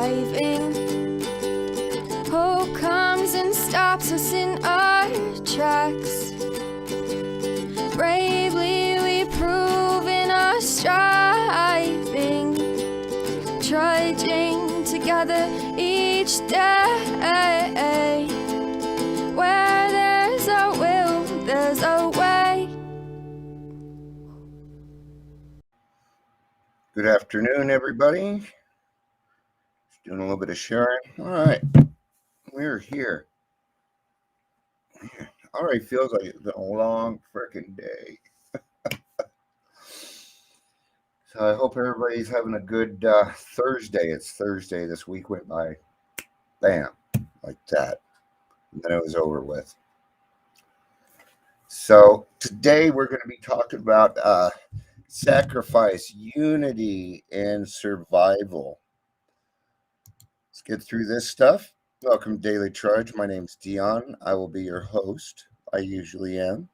surviving. Hope comes and stops us in our tracks. Bravely we prove in our striving, trudging together each day. Where there's a will, there's a way. Good afternoon, everybody. Just doing a little bit of sharing. All right, we're here. Already feels like it's been a long freaking day. So I hope everybody's having a good Thursday. It's Thursday. This week went by, bam, like that. And then it was over with. So today we're going to be talking about sacrifice, unity, and survival. Let's get through this stuff. Welcome to Daily Trudge. My name's Dion. I will be your host. I usually am.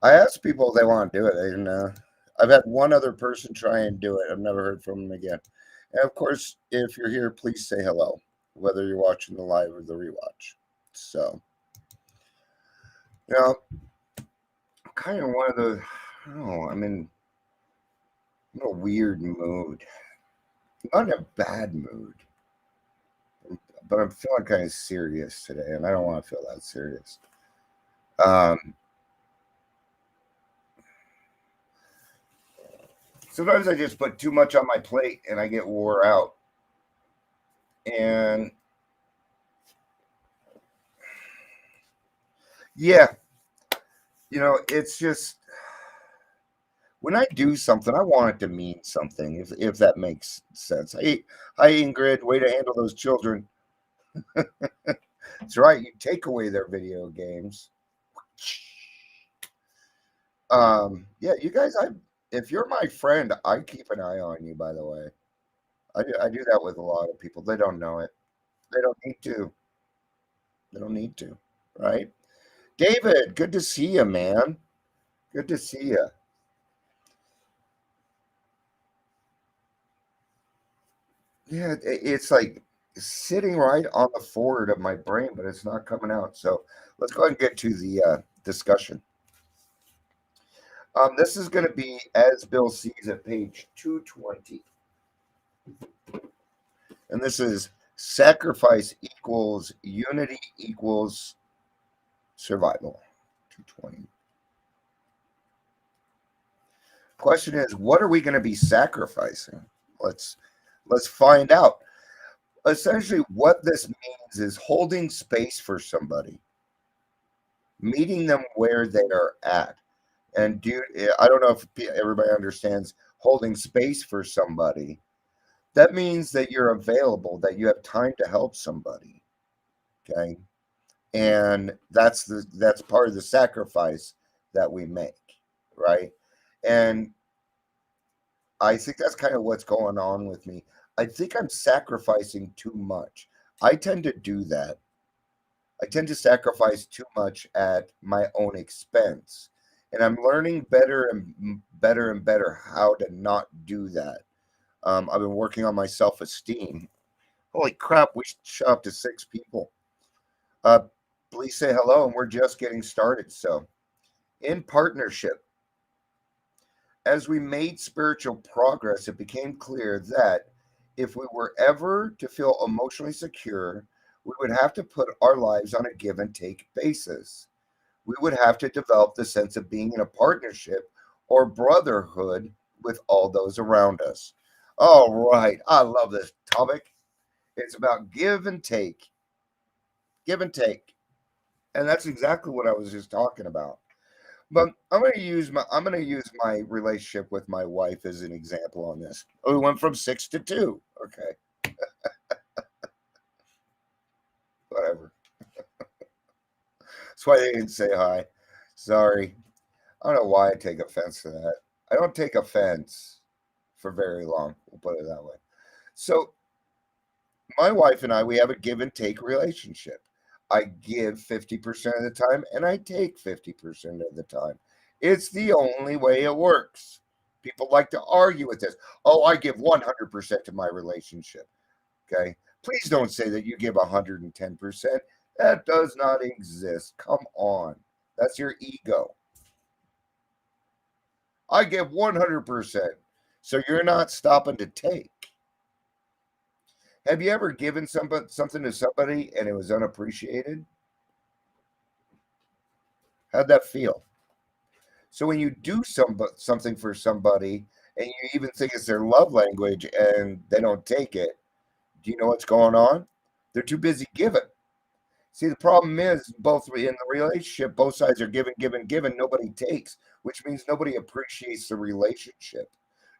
I asked people if they want to do it, and I've had one other person try and do it. I've never heard from them again. And of course, if you're here, please say hello, whether you're watching the live or the rewatch. So, kind of one of the, I don't know, I'm in a weird mood. Not in a bad mood, but I'm feeling kind of serious today, and I don't want to feel that serious. Sometimes I just put too much on my plate and I get wore out. And yeah, it's just when I do something, I want it to mean something, if that makes sense. Hi, Ingrid, way to handle those children. That's right, you take away their video games. Yeah, you guys, if you're my friend, I keep an eye on you, by the way. I do that with a lot of people. They don't know it. They don't need to. They don't need to, right? David, good to see you, man. Good to see you. Yeah, it's like sitting right on the forward of my brain, but it's not coming out. So let's go ahead and get to the discussion. This is going to be As Bill Sees at page 220. And this is sacrifice equals unity equals survival. 220. Question is, what are we going to be sacrificing? Let's find out. Essentially, what this means is holding space for somebody, meeting them where they are at. And I don't know if everybody understands holding space for somebody. That means that you're available, that you have time to help somebody. Okay. And that's part of the sacrifice that we make, right? And I think that's kind of what's going on with me. I think I'm sacrificing too much. I tend to do that. I tend to sacrifice too much at my own expense. And I'm learning better and better how to not do that. I've been working on my self-esteem. Holy crap, we shot up to 6 people. Please say hello, and we're just getting started. So, in partnership, as we made spiritual progress, it became clear that if we were ever to feel emotionally secure, we would have to put our lives on a give and take basis. We would have to develop the sense of being in a partnership or brotherhood with all those around us. All right. I love this topic. It's about give and take. Give and take. And that's exactly what I was just talking about. But I'm going to use my relationship with my wife as an example on this. We went from 6 to 2. Okay. Whatever. That's why they didn't say hi. Sorry. I don't know why I take offense to that. I don't take offense for very long. We'll put it that way. So my wife and I, we have a give and take relationship. I give 50% of the time and I take 50% of the time. It's the only way it works. People like to argue with this. Oh, I give 100% to my relationship. Okay. Please don't say that you give 110%. That does not exist. Come on. That's your ego. I give 100%. So you're not stopping to take. Have you ever given something to somebody and it was unappreciated? How'd that feel? So when you do something for somebody and you even think it's their love language and they don't take it, do you know what's going on? They're too busy giving. See, the problem is both in the relationship, both sides are giving, giving, giving. Nobody takes, which means nobody appreciates the relationship.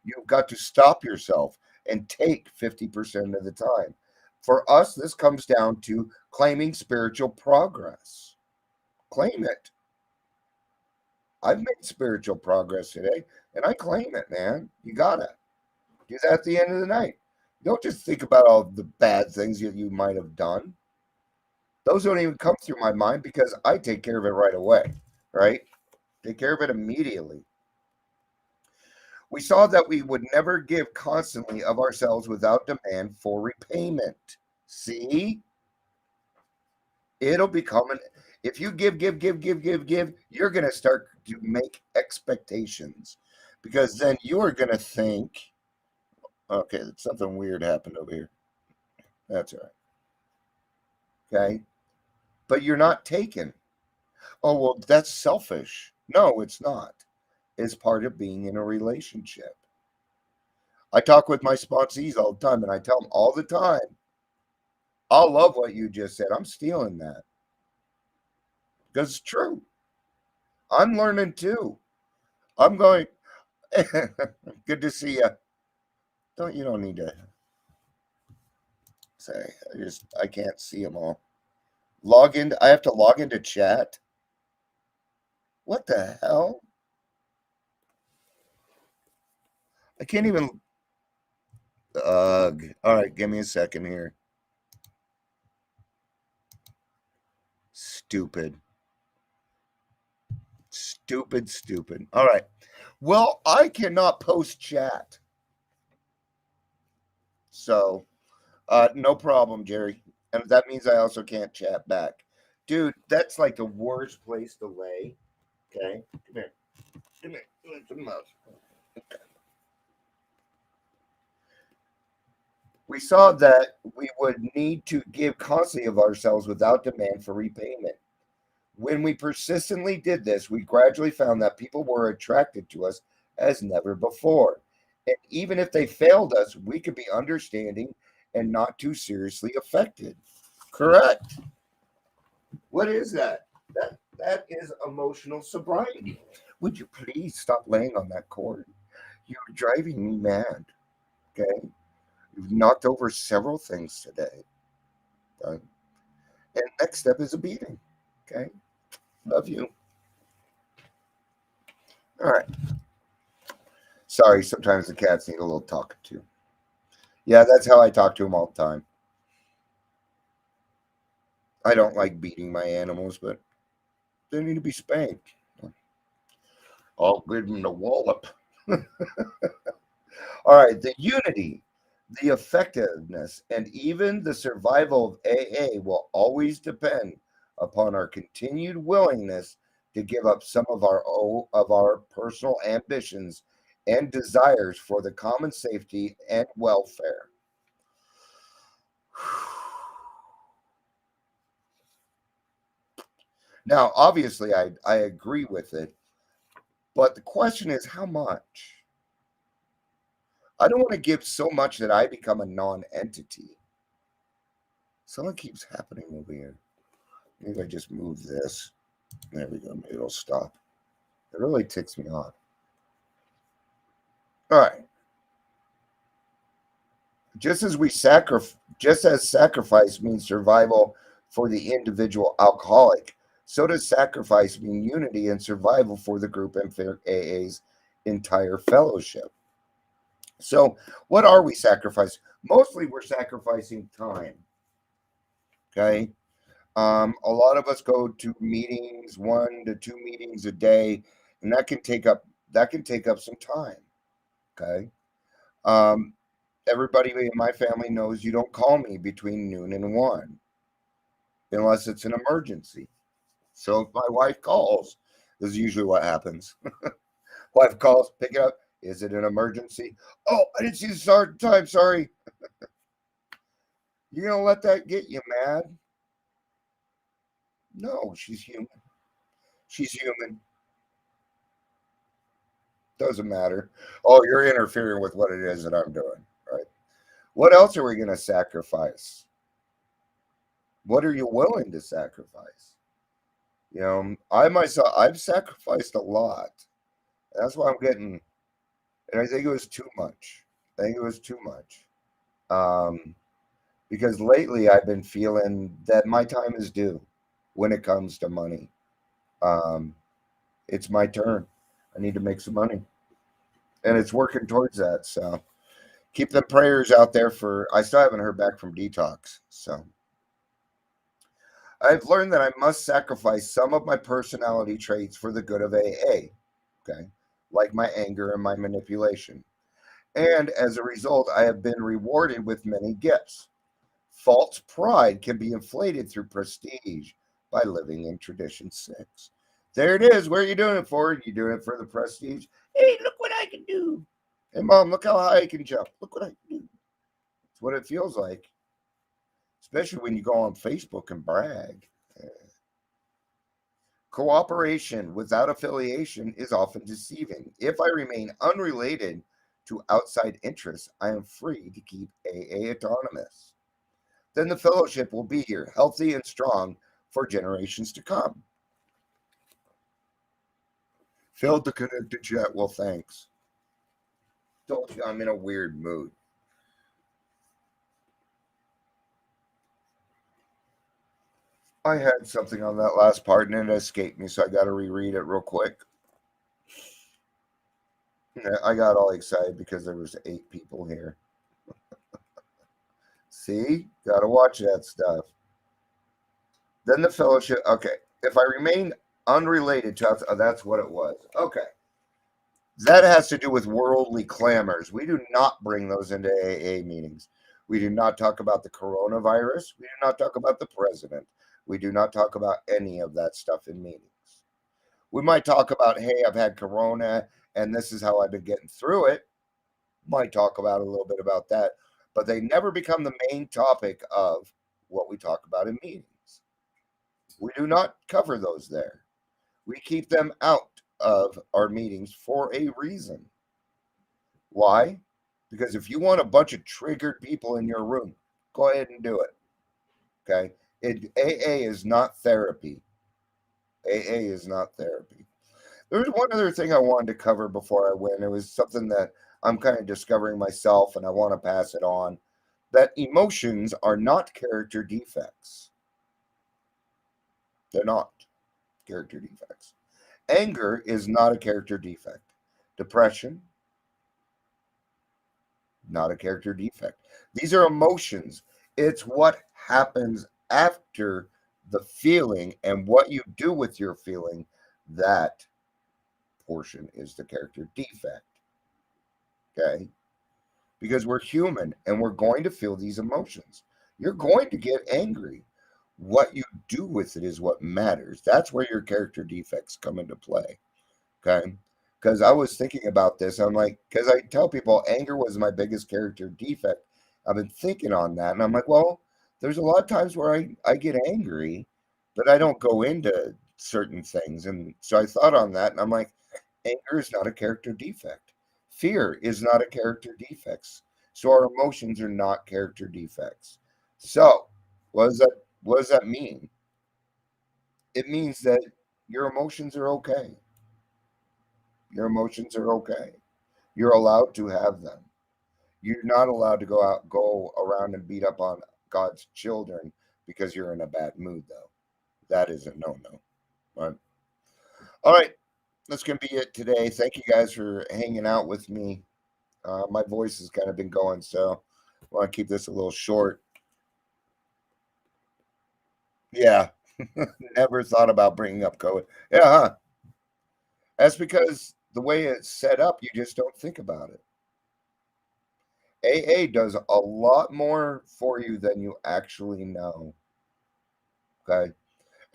You've got to stop yourself and take 50% of the time. For us, this comes down to claiming spiritual progress. Claim it. I've made spiritual progress today, and I claim it, man. You gotta do that at the end of the night. Don't just think about all the bad things that you might have done. Those don't even come through my mind because I take care of it right away, right? Take care of it immediately. We saw that we would never give constantly of ourselves without demand for repayment. See? It'll become if you give, you're going to start to make expectations because then you're going to think, okay, something weird happened over here. That's all right. Okay. But you're not taken. Oh, well, that's selfish. No, it's not. It's part of being in a relationship. I talk with my sponsees all the time, and I tell them all the time, I love what you just said. I'm stealing that because it's true. I'm learning too. I'm going, good to see you. You don't need to say, I can't see them all. I have to log into chat. What the hell? I can't even, all right, give me a second here. Stupid. Stupid. All right. Well, I cannot post chat. So, no problem, Jerry. And that means I also can't chat back. Dude, that's like the worst place to lay. Okay? Come here. Come here. Come on. Okay. We saw that we would need to give constantly of ourselves without demand for repayment. When we persistently did this, we gradually found that people were attracted to us as never before. And even if they failed us, we could be understanding and not too seriously affected. Correct. What is that? That is emotional sobriety. Would you please stop laying on that cord? You're driving me mad. Okay. You've knocked over several things today. And next step is a beating. Okay. Love you. All right. Sorry, sometimes the cats need a little talking to. Yeah, that's how I talk to them all the time. I don't like beating my animals, but they need to be spanked. I'll give them the wallop. All right, the unity, the effectiveness, and even the survival of AA will always depend upon our continued willingness to give up some of our personal ambitions and desires for the common safety and welfare. Now, obviously, I agree with it, but the question is how much? I don't want to give so much that I become a non-entity. Something keeps happening over here. Maybe I just move this. There we go. Maybe it'll stop. It really ticks me off. All right. Just as sacrifice means survival for the individual alcoholic, so does sacrifice mean unity and survival for the group and for AA's entire fellowship. So, what are we sacrificing? Mostly, we're sacrificing time. Okay. A lot of us go to meetings, 1 to 2 meetings a day, and that can take up some time. Okay. Um, Everybody in my family knows you don't call me between noon and 1 unless it's an emergency. So if my wife calls, this is usually what happens. Wife calls, pick it up. Is it an emergency? Oh, I didn't see the start time. Sorry. You're going to let that get you mad? No, she's human. She's human. Doesn't matter. Oh, you're interfering with what it is that I'm doing. Right. What else are we going to sacrifice? What are you willing to sacrifice? I myself, I've sacrificed a lot. That's why I'm getting, and I think it was too much. I think it was too much. Um, because lately I've been feeling that my time is due when it comes to money. Um, it's my turn. I need to make some money, and it's working towards that. So keep the prayers out there for. I still haven't heard back from Detox, so I've learned that I must sacrifice some of my personality traits for the good of AA. Okay, like my anger and my manipulation. And as a result, I have been rewarded with many gifts. False pride can be inflated through prestige by living in tradition 6. There it is. Where are you doing it for? You doing it for the prestige? Hey, look what I can do. Hey, mom, look how high I can jump. Look what I can do. It's what it feels like, especially when you go on Facebook and brag. Cooperation without affiliation is often deceiving. If I remain unrelated to outside interests, I am free to keep AA autonomous. Then the fellowship will be here, healthy and strong for generations to come. Failed to connect to chat. Well, thanks. Told you I'm in a weird mood. I had something on that last part and it escaped me, so I got to reread it real quick. I got all excited because there was 8 people here. See? Got to watch that stuff. Then the fellowship. Okay. If I remain unrelated to, that's what it was. Okay. That has to do with worldly clamors. We do not bring those into AA meetings. We do not talk about the coronavirus. We do not talk about the president. We do not talk about any of that stuff in meetings. We might talk about, hey, I've had corona and this is how I've been getting through it. Might talk about a little bit about that, but they never become the main topic of what we talk about in meetings. We do not cover those there. We keep them out of our meetings for a reason. Why? Because if you want a bunch of triggered people in your room, go ahead and do it. Okay? AA is not therapy. AA is not therapy. There's one other thing I wanted to cover before I went. It was something that I'm kind of discovering myself and I want to pass it on. That emotions are not character defects. They're not character defects. Anger is not a character defect. Depression, not a character defect. These are emotions. It's what happens after the feeling and what you do with your feeling. That portion is the character defect. Okay? Because we're human and we're going to feel these emotions. You're going to get angry. What you do with it is what matters. That's where your character defects come into play. Okay? Because I was thinking about this. I'm like, because I tell people anger was my biggest character defect. I've been thinking on that. And I'm like, well, there's a lot of times where I get angry, but I don't go into certain things. And so I thought on that and I'm like, anger is not a character defect. Fear is not a character defect. So our emotions are not character defects. So what does that mean? It means that your emotions are okay. Your emotions are okay. You're allowed to have them. You're not allowed to go around and beat up on God's children because you're in a bad mood, though. That is a no-no. All right, that's gonna be it today. Thank you guys for hanging out with me. My voice has kind of been going, so I want to keep this a little short. Yeah, never thought about bringing up COVID. Yeah, huh? That's because the way it's set up, you just don't think about it. AA does a lot more for you than you actually know. Okay.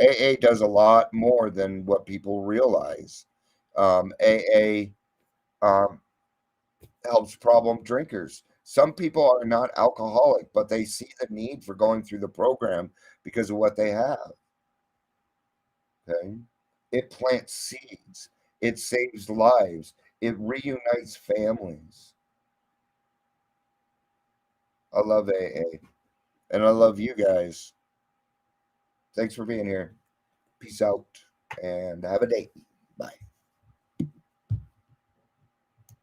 AA does a lot more than what people realize. AA helps problem drinkers. Some people are not alcoholic, but they see the need for going through the program because of what they have. Okay. It plants seeds, it saves lives, it reunites families. I love AA, and I love you guys. Thanks for being here. Peace out and have a day. Bye.